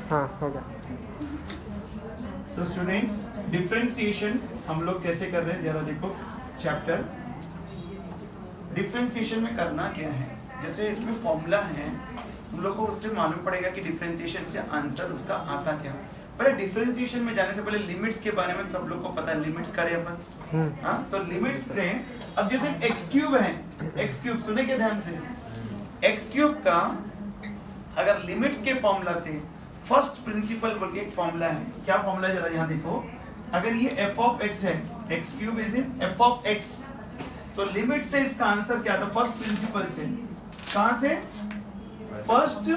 हाँ हो गया। सो स्टूडेंट्स, डिफरेंशिएशन हम लोग कैसे कर रहे हैं जरा देखो। चैप्टर डिफरेंशिएशन में करना क्या है, जैसे इसमें फॉर्मूला है, तुम लोग को उससे मालूम पड़ेगा कि डिफरेंशिएशन से आंसर उसका आता क्या। पहले डिफरेंशिएशन में जाने से पहले लिमिट्स के बारे में सब लोग को पता है, लिमिट्स करें अपन। हाँ, तो लिमिट्स लें। अब जैसे x क्यूब है, x क्यूब सुने के ध्यान से, x क्यूब का अगर लिमिट्स के फॉर्मूला से फर्स्ट प्रिंसिपल बोल के एक फॉर्मूला है, क्या फॉर्मूला है जरा यहाँ देखो। अगर ये f ऑफ x है, x cube is in f of x, तो लिमिट से इसका आंसर क्या था फर्स्ट प्रिंसिपल से। कहां से? First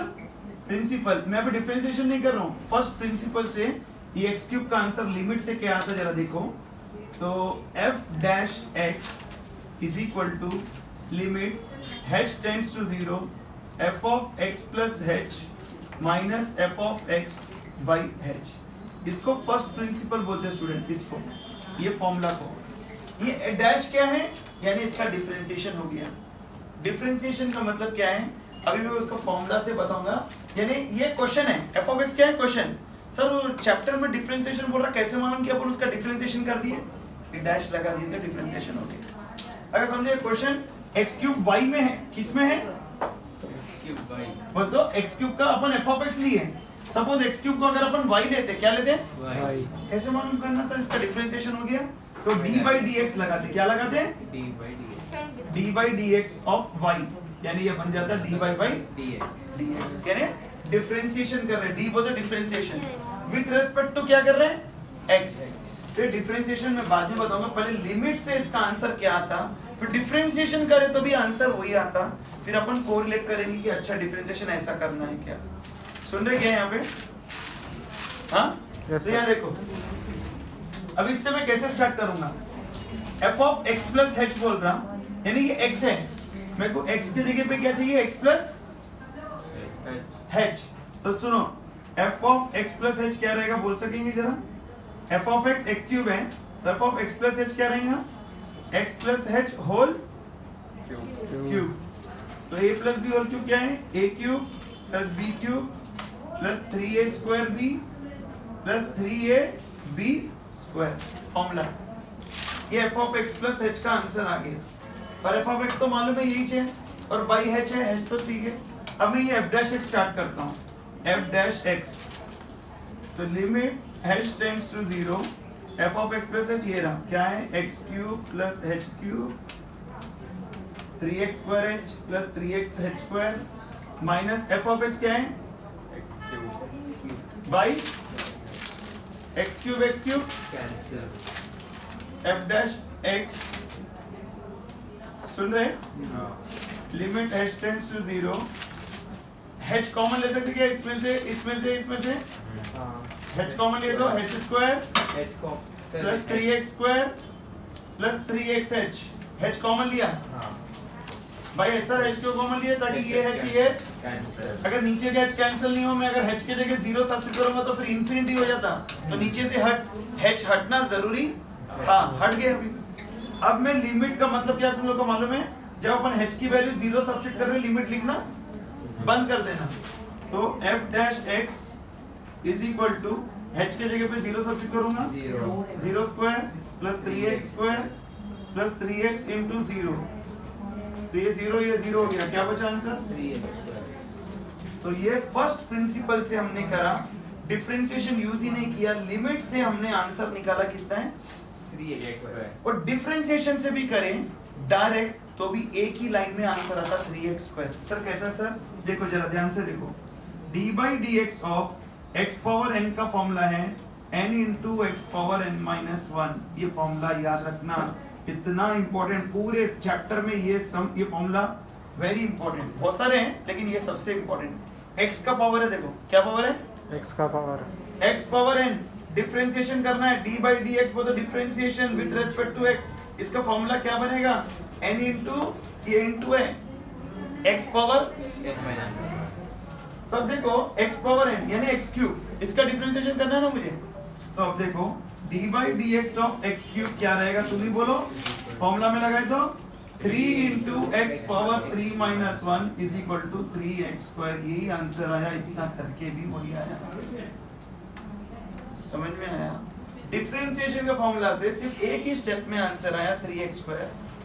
principle. मैं अभी डिफरेंशिएशन नहीं कर रहा हूँ, फर्स्ट प्रिंसिपल से ये x क्यूब का आंसर लिमिट से क्या आता है जरा देखो। तो f dash x is equal to limit h tends to 0 f of x plus h minus f of x by h। इसको फर्स्ट प्रिंसिपल बोलते हैं स्टूडेंट, इसको, ये फॉर्मूला को। ये डैश क्या है, यानी इसका डिफरेंशिएशन हो गया। डिफरेंशिएशन का मतलब क्या है अभी मैं उसको फॉर्मूला से बताऊंगा। यानी ये क्वेश्चन है, f ऑफ x क्या है क्वेश्चन। सर चैप्टर में डिफरेंशिएशन बोल रहा, कैसे मालूम कि अपन उसका डिफरेंशिएशन कर दिए, ये डैश लगा दिए तो डिफरेंशिएशन हो गया। अगर समझे क्वेश्चन x क्यूब y में है, किस में है, बोल तो x क्यूब का अपन f ऑफ x लिए। सपोज x क्यूब को अगर अपन y लेते, क्या लेते हैं, कैसे मालूम करना सर इसका डिफरेंशिएशन हो गया, तो d by dx लगाते, क्या लगाते हैं, d by dx of y, यानी ये बन जाता है dy by dx। यानी डिफरेंशिएशन कर रहे हैं, d बोलते डिफरेंशिएशन विद रिस्पेक्ट टू क्या कर रहे हैं, x। तो डिफरेंशिएशन में बाद में बताऊंगा, पहले लिमिट से इसका आंसर क्या आता, फिर डिफरेंशिएशन करें तो भी आंसर वही आता, फिर अपन कोरिलेट करेंगे कि अच्छा डिफरेंशिएशन ऐसा करना है क्या। सुन रहे क्या यहाँ पे? हाँ तो यहाँ देखो, अब इससे मैं कैसे स्टार्ट करूंगा। f of x plus h बोल रहा, यानी ये x है, मेरे को x की जगह पे क्या चाहिए, x प्लस h। तो सुनो, f of x plus h क्या रहेगा बोल सकेंगे जरा। f of x x cube है, तो f of x plus h क्या रहेगा, x plus h whole cube. तो a plus b whole cube क्या है, a cube plus b cube plus 3a square b plus 3ab square. Formula ये f of x plus h का answer आ गया। पर f ऑफ x तो मालूम है यही है, और बाई h है, h तो ठीक है। अब मैं ये f डैश x स्टार्ट करता हूँ, f डैश x, तो limit h tends to 0 f of x plus h, ये रहा क्या है, x cube plus h cube 3x square h plus 3x h square minus f of x क्या है, by x cube f dash x। सुन रहे, limit h tends to 0, h common ले सकते क्या, इसमें से इसमें से इसमें से h कॉमन ले दो, h square plus 3x square plus 3xh, h common लिया भाई, ऐसा h क्यों कॉमन लिया, ताकि ये h अगर नीचे का h कैंसिल नहीं हो, मैं अगर h के जगह 0 सब्स्टिट्यूट करूंगा तो फिर इंफिनिटी हो जाता, तो नीचे से h हटना जरूरी था, हट गया अभी। अब मैं लिमिट का मतलब क्या तुम लोग को मालूम है, जब अपन h की वैल्यू 0 सब्स्टिट्यूट कर रहे हैं, लिमिट लिखना बंद कर देना। तो f dash x is equal to h के जगह पे 0 सब्स्टिट्यूट करूंगा, 0 square plus 3x square plus 3x into 0, तो ये 0 हो गया, क्या बचा आंसर, 3x। तो ये फर्स्ट प्रिंसिपल से हमने करा, डिफरेंशिएशन यूज ही नहीं किया, लिमिट से हमने आंसर निकाला कितना है, 3x। और डिफरेंशिएशन से भी करें डायरेक्ट तो भी एक ही लाइन में आंसर आता 3x स्क्वायर। सर कैसा सर, देखो जरा ध्यान से देखो, d by dx of x power n का फॉर्मूला है n into x power n minus 1। ये फॉर्मूला याद रखना, इतना इंपॉर्टेंट पूरे चैप्टर में, ये फॉर्मूला वेरी इंपॉर्टेंट। बहुत सारे हैं लेकिन ये सबसे इंपॉर्टेंट। x का पावर है, देखो क्या पावर है, x का power, x power n, differentiation करना है, d by dx बोलो differentiation with respect to x। इसका फॉर्मूला क्या बनेगा, n इंटू ये इंटू है x पावर n। तब देखो x पावर n यानी x क्यूब, इसका डिफरेंशिएशन करना है ना मुझे। तो अब देखो d by dx of x cube क्या रहेगा, तुम ही बोलो, फॉर्मूला में लगाए तो 3 into x power 3 minus 1 is equal to 3x square. यही आंसर आया, इतना करके भी वही आया। समझ में आया? डिफरेंशिएशन का फॉर्मूला से सिर्फ एक ही स्टेप में आंसर आया 3x²,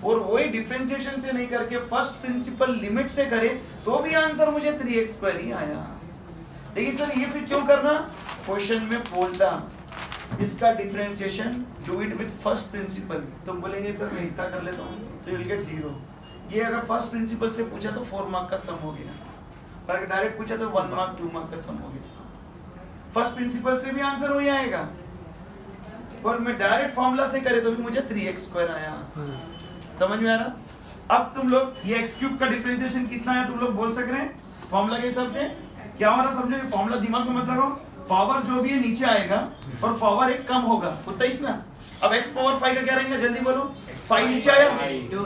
और वही डिफरेंशिएशन से नहीं करके फर्स्ट प्रिंसिपल लिमिट से करे तो भी आंसर मुझे 3x² ही आया। लेकिन सर ये फिर क्यों करना? क्वेश्चन में बोलता इसका differentiation do it with first principle, तुम बोलेंगे सर मैं इतना कर लेता हूँ तो यू विल गेट 0। ये अगर फर्स्ट प्रिंसिपल से पूछा तो 4 मार्क का सम हो गया, पर अगर डायरेक्ट पूछा तो 1 मार्क 2 मार्क का सम हो गया। फर्स्ट प्रिंसिपल से भी आंसर वही आएगा, और मैं डायरेक्ट फॉर्मूला से करे तो भी मुझे 3x² आया। समझ में आ रहा? अब तुम लोग ये x³ का डिफरेंशिएशन कितना है तुम लोग बोल सक रहे हैं फॉर्मूला के हिसाब से? क्या हो रहा समझो, ये फॉर्मूला दिमाग में मत लगाओ, पावर जो भी है नीचे आएगा और पावर एक कम होगा, होता ही ना। अब x पावर 5 का क्या रहेगा जल्दी बोलो? 5 नीचे आया, देखो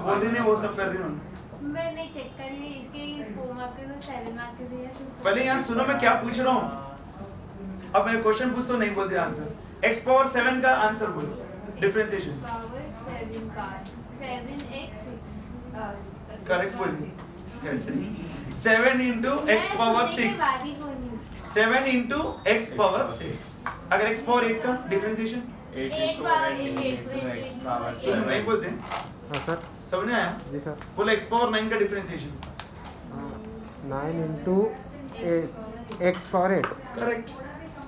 बोल रही नहीं वो सब कर रही हूँ मैंने चेक कर ली, इसके 4 मार्क के तो 7 मार्क के दिया। पहले यहाँ सुनो मैं क्या पूछ रहा हूँ। अब मैं क्वेश्चन पूछता हूँ नहीं बोलते आंसर। x पावर 7 का आंसर बोलो डिफरेंशिएशन। पावर 7 का 7x 6 करेक्ट बोलिए कैसे? 7 into x power 6, 7 into x power 6। अगर x पावर 8 का डिफरेंशिएशन 8 पावर 8 तुम नहीं बोलते? हाँ सर। समझ में आया? जी सर। बोलो x पावर 9 का differentiation 9 into x power 8। Correct,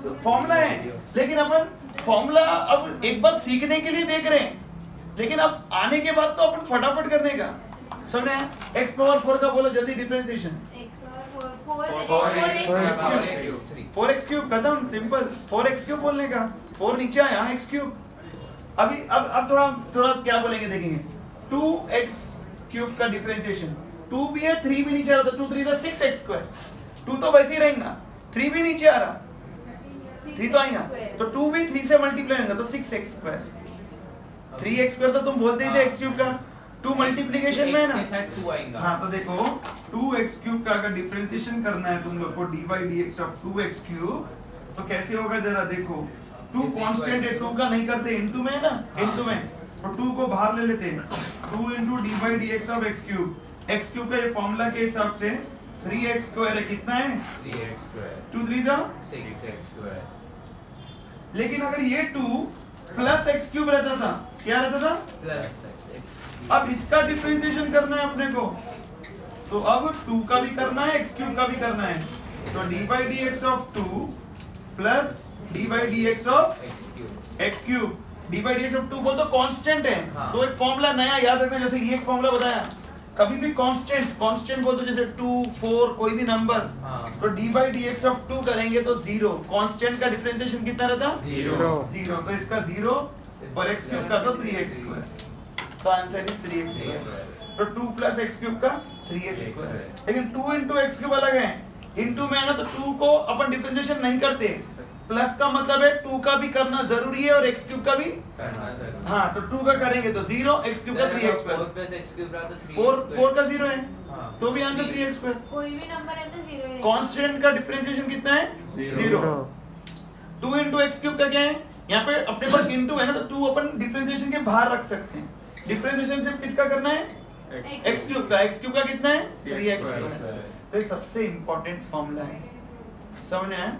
तो फॉर्मूला है, लेकिन अपन फॉर्मूला अब एक बार सीखने के लिए देख रहे हैं, लेकिन अब आने के बाद तो अपन फटाफट करने का। सुने x पावर 4 का बोलो जल्दी डिफरेंशिएशन। 4x³ खत्म, सिंपल। 4x³ बोलने का, 4 नीचे आया x³। अभी अब थोड़ा क्या बोलेंगे देखेंगे। 2x³ का डिफरेंशिएशन 2 भी है 3 भी नीचे आ रहा था, 2 3 6x²। 2 तो वैसे ही रहेगा, 3 भी नीचे आ रहा, 3 तो आएगा, तो 2 भी 3 से मल्टीप्लाई होगा तो 6x²। 3x² तो तुम बोलते ही थे x³ का, 2 मल्टीप्लिकेशन में है ना। हाँ तो देखो 2x³ का अगर डिफरेंशिएशन करना है तुम लोग को dy/dx ऑफ 2x³ तो कैसे होगा जरा देखो। 2 कांस्टेंट है, 2 का नहीं करते, इनटू में है ना, इनटू में, तो 2 को बाहर ले लेते हैं। 2 into dy/dx of x³। x³ का ये फॉर्मूला के हिसाब से 3x² है, कितना है? 2 3 जा 6x²। लेकिन अगर ये 2 प्लस x³ रहता था, क्या रहता था? प्लस अब इसका डिफरेंशिएशन करना है अपने को, तो अब 2 का भी करना है x³ का भी करना है, तो dy/dx of 2 plus dy/dx of x³। dy/dx of 2 बोल तो कांस्टेंट है, हाँ। तो एक फॉर्मूला नया याद रखना, जैसे ये एक फॉर्मूला बताया, कभी भी कांस्टेंट बोल तो जैसे 2 4 कोई भी नंबर, हाँ। तो dy/dx ऑफ 2 करेंगे तो 0। कांस्टेंट का डिफरेंशिएशन कितना रहता? 0, तो इसका 0 और x³ का तो 3x², तो आंसर इज 3x²। तो 2 प्लस x³ का 3x²। लेकिन 2 into x³ अलग है, इनटू में है ना, तो 2 को अपन डिफरेंशिएशन नहीं करते, प्लस का मतलब है 2 का भी करना जरूरी है और x³ का भी। हाँ तो 2 का करेंगे तो 0, x³ का 3x²। 4 का 0 है, तो भी आंसर 3x²। कोई भी नंबर है तो 0 है। कांस्टेंट का डिफरेंशिएशन कितना है? 0। 2 into x³ का क्या है? यहाँ पे अपने पास इनटू है ना, तो 2 अपन डिफरेंशिएशन के बाहर रख सकते हैं। डिफरेंशिएशन सिर्फ किसका करना है? x³ का। x³ का कितना है? 3x²। तो ये सबसे इंपॉर्टेंट फॉर्मूला है, समझ में आया?